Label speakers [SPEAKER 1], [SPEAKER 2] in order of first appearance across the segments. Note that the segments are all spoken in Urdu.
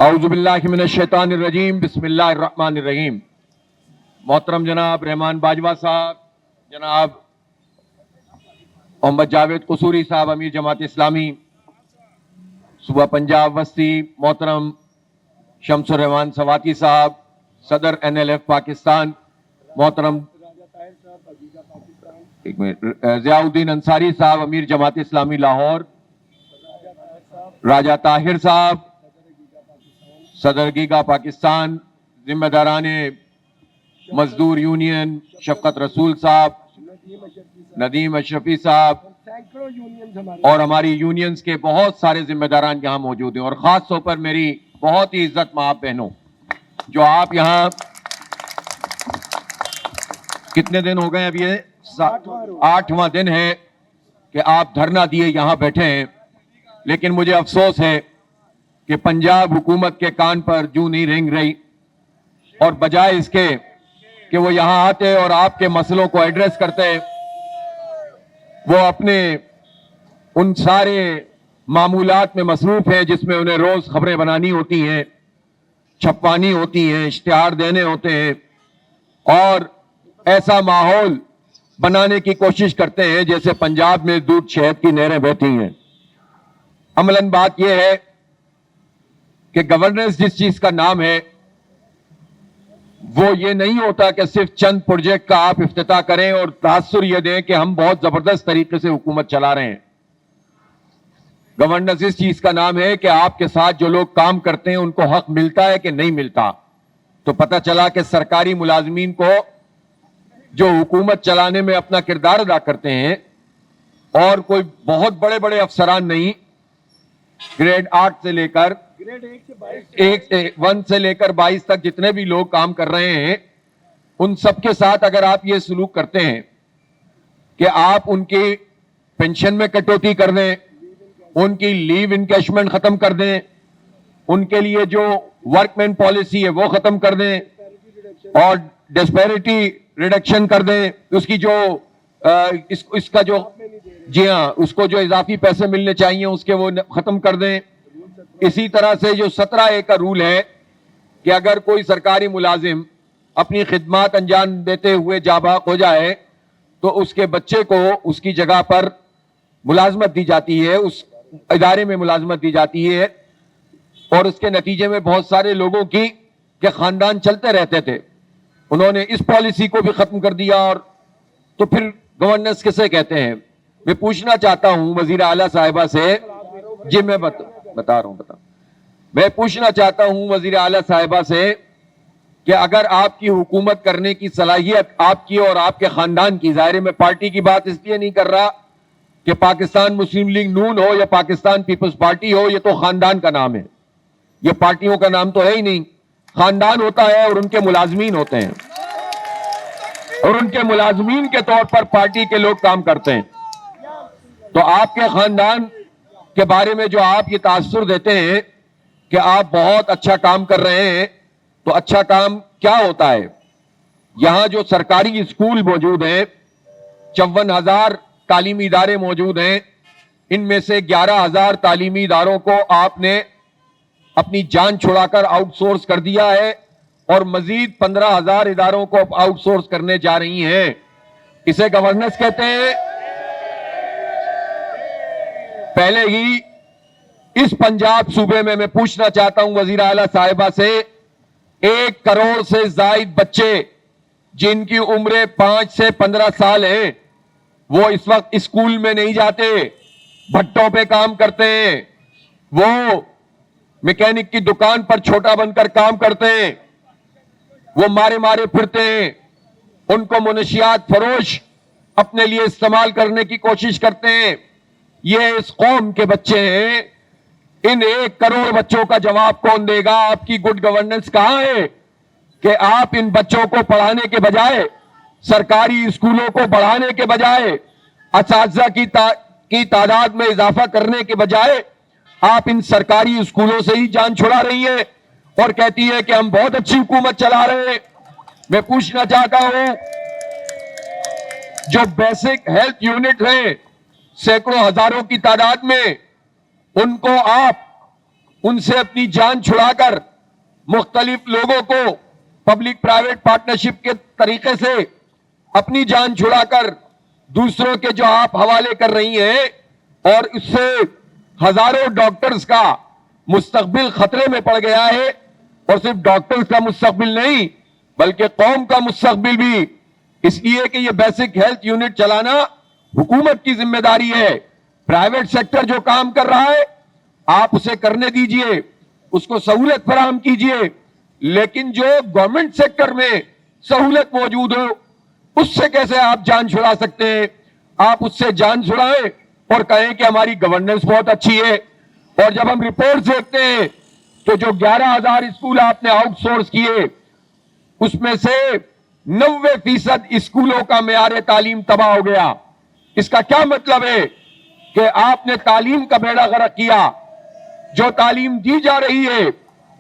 [SPEAKER 1] اعوذ باللہ من الشیطان الرجیم بسم اللہ الرحمن الرحیم. محترم جناب رحمان باجوہ صاحب، جناب محمد جاوید قصوری صاحب امیر جماعت اسلامی صوبہ پنجاب وسطی، محترم شمس الرحمان سواتی صاحب صدر NLF پاکستان، محترم ضیاء الدین انصاری صاحب امیر جماعت اسلامی لاہور، راجہ طاہر صاحب صدر گیگا پاکستان، ذمہ داران مزدور یونین شفقت رسول صاحب، ندیم اشرفی صاحب اور ہماری یونینز کے بہت سارے ذمہ داران یہاں موجود ہیں، اور خاص طور پر میری بہت ہی عزت مآب بہنوں جو آپ یہاں کتنے دن ہو گئے، اب یہ 8واں دن ہے کہ آپ دھرنا دیے یہاں بیٹھے ہیں، لیکن مجھے افسوس ہے کہ پنجاب حکومت کے کان پر جوں نہیں رینگ رہی، اور بجائے اس کے کہ وہ یہاں آتے اور آپ کے مسئلوں کو ایڈریس کرتے، وہ اپنے ان سارے معمولات میں مصروف ہیں جس میں انہیں روز خبریں بنانی ہوتی ہیں، چھپوانی ہوتی ہیں، اشتہار دینے ہوتے ہیں، اور ایسا ماحول بنانے کی کوشش کرتے ہیں جیسے پنجاب میں دودھ شہد کی نہریں بہتی ہیں. عملاً بات یہ ہے کہ گورننس جس چیز کا نام ہے وہ یہ نہیں ہوتا کہ صرف چند پروجیکٹ کا آپ افتتاح کریں اور تاثر یہ دیں کہ ہم بہت زبردست طریقے سے حکومت چلا رہے ہیں. گورننس اس چیز کا نام ہے کہ آپ کے ساتھ جو لوگ کام کرتے ہیں ان کو حق ملتا ہے کہ نہیں ملتا. تو پتہ چلا کہ سرکاری ملازمین کو جو حکومت چلانے میں اپنا کردار ادا کرتے ہیں، اور کوئی بہت بڑے بڑے افسران نہیں، گریڈ 8 سے لے کر 1 سے لے کر 22 تک جتنے بھی لوگ کام کر رہے ہیں، ان سب کے ساتھ اگر آپ یہ سلوک کرتے ہیں کہ آپ ان کی پینشن میں کٹوتی کر دیں، ان کی لیو انکیشمنٹ ختم کر دیں، ان کے لیے جو ورک مین پالیسی ہے وہ ختم کر دیں، اور ڈسپیرٹی ریڈکشن کر دیں، اس کی جو اس کا جو جی ہاں اس کو جو اضافی پیسے ملنے چاہیے اس کے وہ ختم کر دیں. اسی طرح سے جو 17A کا رول ہے کہ اگر کوئی سرکاری ملازم اپنی خدمات انجام دیتے ہوئے جاں بحق ہو جائے تو اس کے بچے کو اس کی جگہ پر ملازمت دی جاتی ہے، اس ادارے میں ملازمت دی جاتی ہے، اور اس کے نتیجے میں بہت سارے لوگوں کی کہ خاندان چلتے رہتے تھے. انہوں نے اس پالیسی کو بھی ختم کر دیا، اور تو پھر گورننس کسے کہتے ہیں؟ میں پوچھنا چاہتا ہوں وزیر اعلیٰ صاحبہ سے، جی میں بتا رہا ہوں میں پوچھنا چاہتا ہوں وزیر اعلیٰ صاحبہ سے کہ اگر آپ کی حکومت کرنے کی صلاحیت آپ کی اور آپ کے خاندان کی، ظاہر میں پارٹی کی بات اس لیے نہیں کر رہا کہ پاکستان مسلم لیگ نون ہو یا پاکستان پیپلز پارٹی ہو، یہ تو خاندان کا نام ہے، یہ پارٹیوں کا نام تو ہے ہی نہیں. خاندان ہوتا ہے اور ان کے ملازمین ہوتے ہیں، اور ان کے ملازمین کے طور پر پارٹی کے لوگ کام کرتے ہیں. تو آپ کے خاندان کے بارے میں جو آپ یہ تاثر دیتے ہیں کہ آپ بہت اچھا کام کر رہے ہیں، تو اچھا کام کیا ہوتا ہے؟ یہاں جو سرکاری اسکول موجود ہیں، 54,000 تعلیمی ادارے موجود ہیں، ان میں سے 11,000 تعلیمی اداروں کو آپ نے اپنی جان چھڑا کر آؤٹ سورس کر دیا ہے، اور مزید 15,000 اداروں کو آؤٹ سورس کرنے جا رہی ہیں. اسے گورننس کہتے ہیں. پہلے ہی اس پنجاب صوبے میں پوچھنا چاہتا ہوں وزیر اعلیٰ صاحبہ سے، 1 کروڑ سے زائد بچے جن کی عمریں 5 سے 15 سال ہیں، وہ اس وقت اسکول میں نہیں جاتے، بھٹوں پہ کام کرتے ہیں، وہ میکینک کی دکان پر چھوٹا بن کر کام کرتے ہیں، وہ مارے پھرتے ہیں، ان کو منشیات فروش اپنے لیے استعمال کرنے کی کوشش کرتے ہیں. یہ اس قوم کے بچے ہیں. ان 1 کروڑ بچوں کا جواب کون دے گا؟ آپ کی گڈ گورننس کہاں ہے کہ آپ ان بچوں کو پڑھانے کے بجائے، سرکاری اسکولوں کو بڑھانے کے بجائے، اساتذہ کی تعداد میں اضافہ کرنے کے بجائے، آپ ان سرکاری اسکولوں سے ہی جان چھڑا رہی ہیں اور کہتی ہے کہ ہم بہت اچھی حکومت چلا رہے ہیں. میں پوچھنا چاہتا ہوں، جو بیسک ہیلتھ یونٹ ہیں سینکڑوں ہزاروں کی تعداد میں، ان کو آپ ان سے اپنی جان چھڑا کر مختلف لوگوں کو پبلک پرائیویٹ پارٹنرشپ کے طریقے سے اپنی جان چھڑا کر دوسروں کے جو آپ حوالے کر رہی ہیں، اور اس سے ہزاروں ڈاکٹرز کا مستقبل خطرے میں پڑ گیا ہے، اور صرف ڈاکٹرز کا مستقبل نہیں بلکہ قوم کا مستقبل بھی، اس لیے کہ یہ بیسک ہیلتھ یونٹ چلانا حکومت کی ذمہ داری ہے۔ پرائیویٹ سیکٹر جو کام کر رہا ہے آپ اسے کرنے دیجئے، اس کو سہولت فراہم کیجئے، لیکن جو گورنمنٹ سیکٹر میں سہولت موجود ہو اس سے کیسے آپ جان چھڑا سکتے ہیں؟ آپ اس سے جان چھڑائیں اور کہیں کہ ہماری گورننس بہت اچھی ہے، اور جب ہم رپورٹ دیکھتے ہیں تو جو 11,000 اسکول آپ نے آؤٹ سورس کیے اس میں سے 90% اسکولوں کا معیار تعلیم تباہ ہو گیا۔ اس کا کیا مطلب ہے؟ کہ آپ نے تعلیم کا بیڑا غرق کیا۔ جو تعلیم دی جا رہی ہے،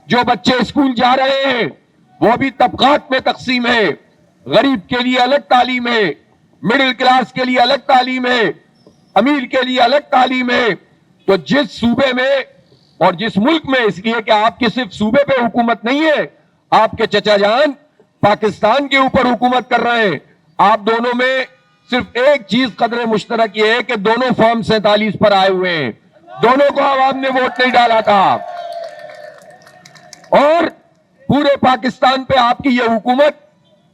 [SPEAKER 1] جو بچے اسکول جا رہے ہیں وہ بھی طبقات میں تقسیم ہے۔ غریب کے لیے الگ تعلیم ہے، مڈل کلاس کے لیے الگ تعلیم ہے، امیر کے لیے الگ تعلیم ہے۔ تو جس صوبے میں اور جس ملک میں، اس لیے کہ آپ کی صرف صوبے پہ حکومت نہیں ہے، آپ کے چچا جان پاکستان کے اوپر حکومت کر رہے ہیں، آپ دونوں میں صرف ایک چیز قدر مشترک یہ ہے کہ دونوں فارم 47 پر آئے ہوئے ہیں، دونوں کو عوام نے ووٹ نہیں ڈالا تھا، اور پورے پاکستان پہ آپ کی یہ حکومت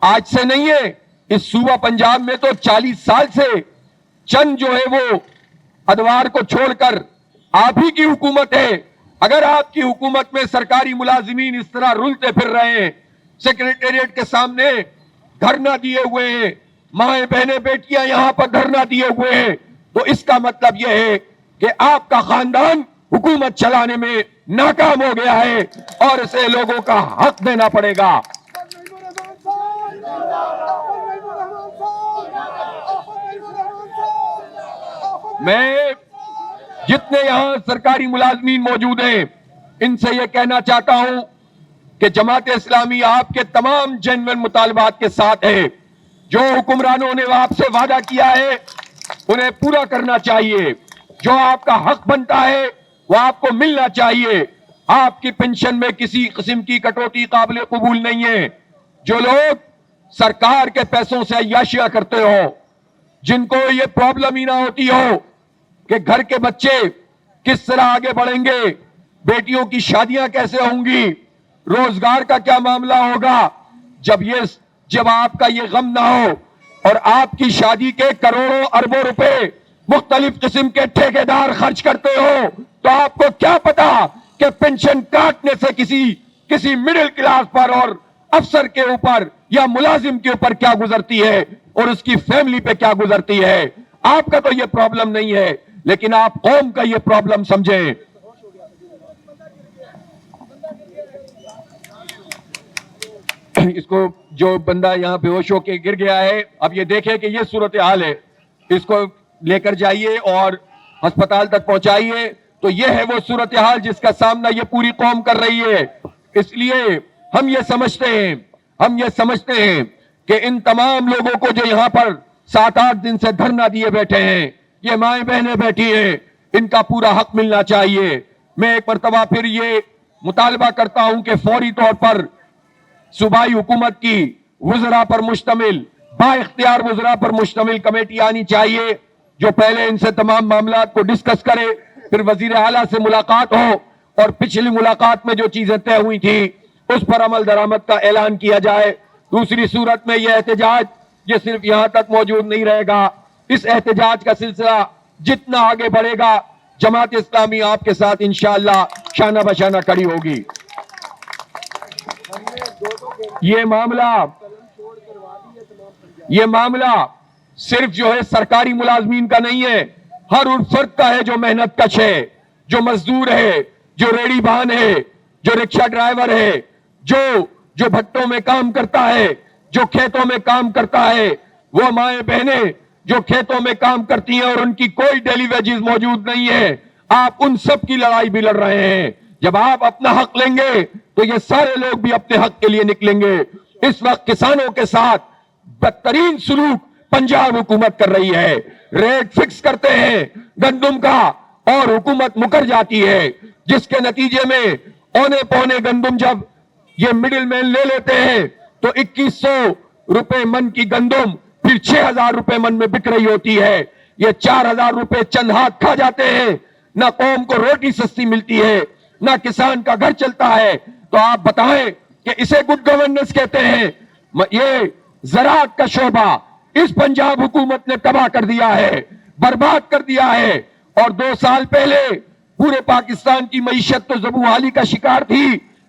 [SPEAKER 1] آج سے نہیں ہے۔ اس صوبہ پنجاب میں تو 40 سال سے چند جو ہے وہ ادوار کو چھوڑ کر آپ ہی کی حکومت ہے۔ اگر آپ کی حکومت میں سرکاری ملازمین اس طرح رلتے پھر رہے ہیں، سیکریٹریٹ کے سامنے دھرنا دیے ہوئے ہیں، مائیں بہنیں بیٹیاں یہاں پر دھرنا دیے ہوئے ہیں، تو اس کا مطلب یہ ہے کہ آپ کا خاندان حکومت چلانے میں ناکام ہو گیا ہے، اور اسے لوگوں کا حق دینا پڑے گا۔ میں جتنے یہاں سرکاری ملازمین موجود ہیں ان سے یہ کہنا چاہتا ہوں کہ جماعت اسلامی آپ کے تمام جینوئن مطالبات کے ساتھ ہے۔ جو حکمرانوں نے آپ سے وعدہ کیا ہے انہیں پورا کرنا چاہیے، جو آپ کا حق بنتا ہے وہ آپ کو ملنا چاہیے۔ آپ کی پنشن میں کسی قسم کی کٹوتی قابل قبول نہیں ہے۔ جو لوگ سرکار کے پیسوں سے عیاشیاں کرتے ہو، جن کو یہ پرابلم ہی نہ ہوتی ہو کہ گھر کے بچے کس طرح آگے بڑھیں گے، بیٹیوں کی شادیاں کیسے ہوں گی، روزگار کا کیا معاملہ ہوگا، جب آپ کا یہ غم نہ ہو اور آپ کی شادی کے کروڑوں اربوں روپے مختلف قسم کے ٹھیکیدار خرچ کرتے ہو، تو آپ کو کیا پتا کہ پینشن کاٹنے سے کسی مڈل کلاس پر اور افسر کے اوپر یا ملازم کے اوپر کیا گزرتی ہے اور اس کی فیملی پہ کیا گزرتی ہے۔ آپ کا تو یہ پرابلم نہیں ہے، لیکن آپ قوم کا یہ پرابلم سمجھیں۔ اس کو جو بندہ یہاں بے ہوش ہو کے گر گیا ہے، اب یہ دیکھیں کہ یہ صورتحال ہے، اس کو لے کر جائیے اور ہسپتال تک پہنچائیے۔ تو یہ ہے وہ صورتحال جس کا سامنا یہ پوری قوم کر رہی ہے۔ اس لیے ہم یہ سمجھتے ہیں کہ ان تمام لوگوں کو جو یہاں پر 7-8 دن سے دھرنا دیے بیٹھے ہیں، یہ مائیں بہنیں بیٹھی ہیں، ان کا پورا حق ملنا چاہیے۔ میں ایک مرتبہ پھر یہ مطالبہ کرتا ہوں کہ فوری طور پر صوبائی حکومت کی وزراء پر مشتمل، با اختیار وزراء پر مشتمل کمیٹی آنی چاہیے، جو پہلے ان سے تمام معاملات کو ڈسکس کرے، پھر وزیر اعلیٰ سے ملاقات ہو اور پچھلی ملاقات میں جو چیزیں طے ہوئی تھی اس پر عمل درآمد کا اعلان کیا جائے۔ دوسری صورت میں یہ احتجاج یہ صرف یہاں تک موجود نہیں رہے گا، اس احتجاج کا سلسلہ جتنا آگے بڑھے گا، جماعت اسلامی آپ کے ساتھ انشاءاللہ شانہ بشانہ کھڑی ہوگی۔ یہ معاملہ صرف جو ہے سرکاری ملازمین کا نہیں ہے، ہر ان فرد کا ہے جو محنت کش ہے، جو مزدور ہے، جو ریڑی بان ہے، جو رکشہ ڈرائیور ہے، جو بھٹوں میں کام کرتا ہے، جو کھیتوں میں کام کرتا ہے، وہ مائیں بہنیں جو کھیتوں میں کام کرتی ہیں اور ان کی کوئی ڈیلی ویجز موجود نہیں ہے، آپ ان سب کی لڑائی بھی لڑ رہے ہیں۔ جب آپ اپنا حق لیں گے تو یہ سارے لوگ بھی اپنے حق کے لیے نکلیں گے۔ اس وقت کسانوں کے ساتھ بدترین سلوک پنجاب حکومت کر رہی ہے، ریٹ فکس کرتے ہیں گندم کا اور حکومت مکر جاتی ہے، جس کے نتیجے میں اونے پونے گندم جب یہ مڈل مین لے لیتے ہیں تو 2100 روپے من کی گندم پھر 6000 روپے من میں بک رہی ہوتی ہے. یہ 4000 روپے چند ہاتھ کھا جاتے ہیں. نہ قوم کو روٹی سستی ملتی ہے، نہ کسان کا گھر چلتا ہے. تو آپ بتائیں کہ اسے گڈ گورننس کہتے ہیں؟ یہ زراعت کا شعبہ اس پنجاب حکومت نے تباہ کر دیا ہے، برباد کر دیا ہے. اور 2 سال پہلے پورے پاکستان کی معیشت تو زبوحالی کا شکار تھی،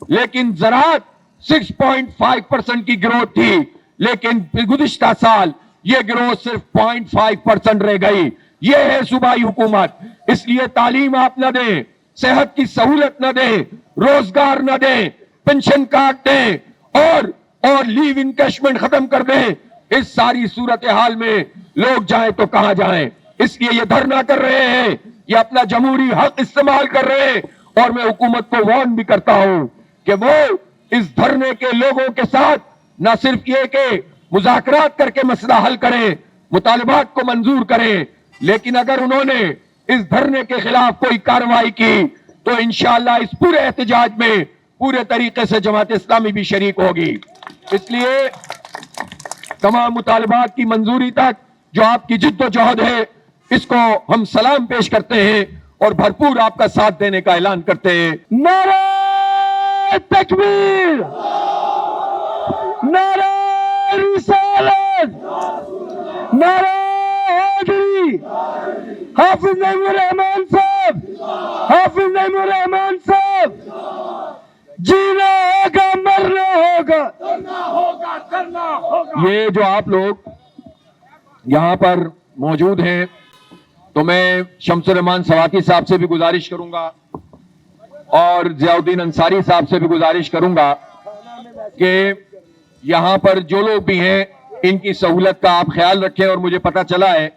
[SPEAKER 1] لیکن زراعت 6.5% کی گروتھ تھی. لیکن گزشتہ سال یہ گروتھ صرف 0.5% رہ گئی. یہ ہے صوبائی حکومت. اس لیے تعلیم آپ نہ دیں، صحت کی سہولت نہ دیں، روزگار نہ دیں، پنشن کارڈ دیں اور لیو انکیشمنٹ ختم کر دیں. اس ساری صورتحال میں لوگ جائیں تو کہاں جائیں؟ اس لیے یہ دھرنا کر رہے ہیں، یہ اپنا جمہوری حق استعمال کر رہے ہیں. اور میں حکومت کو وارن بھی کرتا ہوں کہ وہ اس دھرنے کے لوگوں کے ساتھ نہ صرف یہ کہ مذاکرات کر کے مسئلہ حل کریں، مطالبات کو منظور کریں، لیکن اگر انہوں نے اس دھرنے کے خلاف کوئی کارروائی کی تو انشاءاللہ اس پورے احتجاج میں پورے طریقے سے جماعت اسلامی بھی شریک ہوگی. اس لیے تمام مطالبات کی منظوری تک جو آپ کی جد و جہد ہے، اس کو ہم سلام پیش کرتے ہیں اور بھرپور آپ کا ساتھ دینے کا اعلان کرتے ہیں.
[SPEAKER 2] نعرہ تکبیر، نعرہ رسالت، نعرہ حیدری. حافظ نعیم الرحمان صاحب، حافظ نعیم الرحمان صاحب، جینا ہوگا مرنا ہوگا، کرنا ہوگا.
[SPEAKER 1] یہ جو آپ لوگ یہاں پر موجود ہیں، تو میں شمس الرحمان سواتی صاحب سے بھی گزارش کروں گا اور ضیاء الدین انصاری صاحب سے بھی گزارش کروں گا کہ یہاں پر جو لوگ بھی ہیں ان کی سہولت کا آپ خیال رکھیں. اور مجھے پتا چلا ہے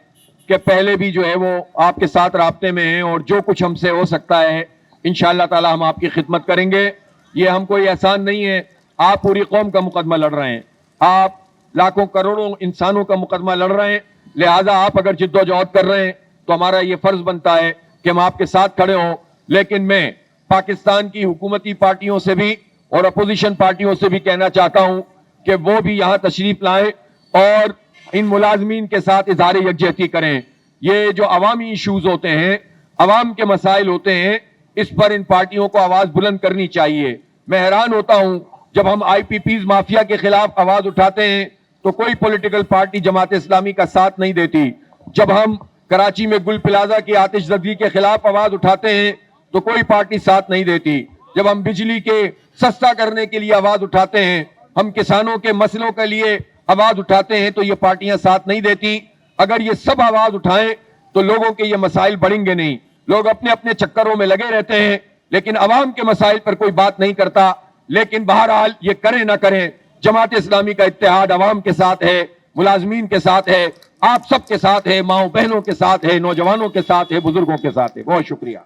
[SPEAKER 1] کہ پہلے بھی جو ہے وہ آپ کے ساتھ رابطے میں ہیں، اور جو کچھ ہم سے ہو سکتا ہے انشاءاللہ تعالی ہم آپ کی خدمت کریں گے. یہ ہم کوئی احسان نہیں ہے، آپ پوری قوم کا مقدمہ لڑ رہے ہیں، آپ لاکھوں کروڑوں انسانوں کا مقدمہ لڑ رہے ہیں. لہذا آپ اگر جد و جہد کر رہے ہیں تو ہمارا یہ فرض بنتا ہے کہ ہم آپ کے ساتھ کھڑے ہوں. لیکن میں پاکستان کی حکومتی پارٹیوں سے بھی اور اپوزیشن پارٹیوں سے بھی کہنا چاہتا ہوں کہ وہ بھی یہاں تشریف لائیں اور ان ملازمین کے ساتھ اظہار یکجہتی کریں. یہ جو عوامی ایشوز ہوتے ہیں، عوام کے مسائل ہوتے ہیں، اس پر ان پارٹیوں کو آواز بلند کرنی چاہیے. میں حیران ہوتا ہوں جب ہم آئی پی پیز مافیا کے خلاف آواز اٹھاتے ہیں تو کوئی پولیٹیکل پارٹی جماعت اسلامی کا ساتھ نہیں دیتی. جب ہم کراچی میں گل پلازا کی آتش زدگی کے خلاف آواز اٹھاتے ہیں تو کوئی پارٹی ساتھ نہیں دیتی. جب ہم بجلی کے سستا کرنے کے لیے آواز اٹھاتے ہیں، ہم کسانوں کے مسئلوں کے لیے آواز اٹھاتے ہیں تو یہ پارٹیاں ساتھ نہیں دیتی. اگر یہ سب آواز اٹھائیں تو لوگوں کے یہ مسائل بڑھیں گے نہیں. لوگ اپنے اپنے چکروں میں لگے رہتے ہیں لیکن عوام کے مسائل پر کوئی بات نہیں کرتا. لیکن بہرحال یہ کریں نہ کریں، جماعت اسلامی کا اتحاد عوام کے ساتھ ہے، ملازمین کے ساتھ ہے، آپ سب کے ساتھ ہے، ماؤں بہنوں کے ساتھ ہے، نوجوانوں کے ساتھ ہے، بزرگوں کے ساتھ ہے. بہت شکریہ.